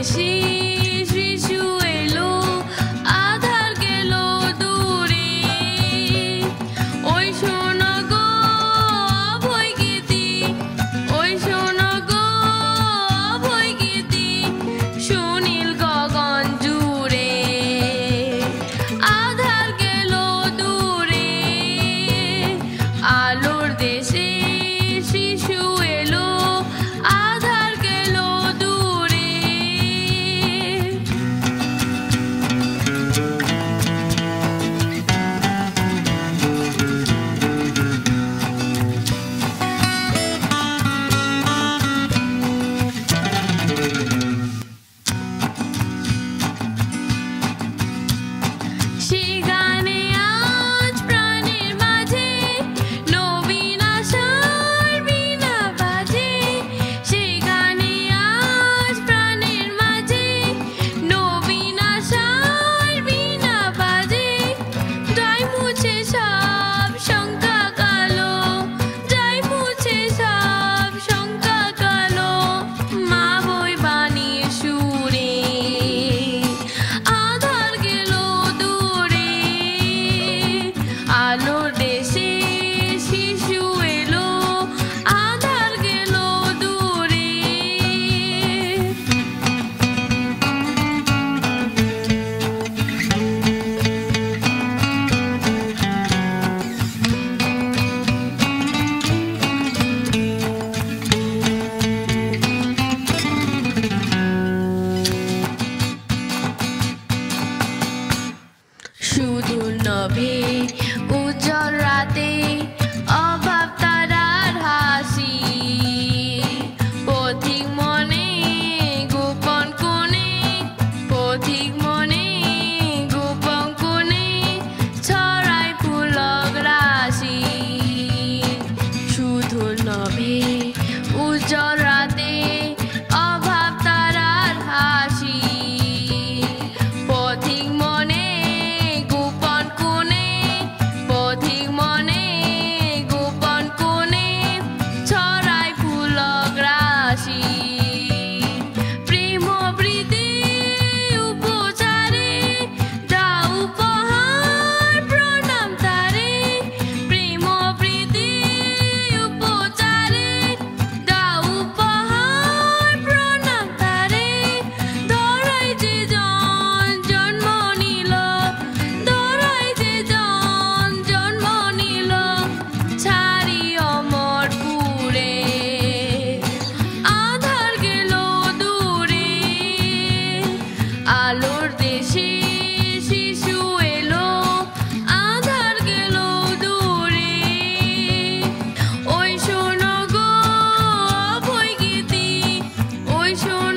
দেশে শিশু এলো আধার গেল দূরে ওই শোনো গো অভয় গীতি ওই শোনো গো অভয় গীতি সুনীল গগন জুড়ে আধার গেল দূরে আলোর দেশে শিশু এলো আধার গেল দূরে সেই গানে আজ প্রাণের মাঝে নবীন আশার বীণা বাজে সেই গানে আজ প্রাণের মাঝে নবীন আশার বীণা বাজে যাই মুছে সব শঙ্কা কালো যাই মুছে সব শঙ্কা কালো মা বই বাণীর সুরে আধার গেল দূরে আলোর দেশে শিশু এলো আধার গেল দূরে শুধু নভে উজ্জ্বল রাতে অভাব তারার হাসি পথিক মনে গোপন কোণে পথিক মনে গোপন কোণে ছড়ায় পুলক রাশি শুধু নভে উজ্জ্বল রাতে অভাব তারার হাসি পথিক মনে গোপন কোণে পথিক মনে গোপন কোণে ছড়ায় পুলক রাশি প্রেম প্রীতি উপচারে দাও উপহার প্রণাম তারে প্রেম প্রীতি উপচারে দাও উপহার প্রণাম তারে ধরাই যে জন জন্ম নিল ধরাই যে জন জন্ম নিল ছাড়ি অমরপুরে আধার গেল দূরে আলোর দেশে শিশু এলো আধার গেল দূরে ওই শোনো গো অভয় গীতি ওই শোনো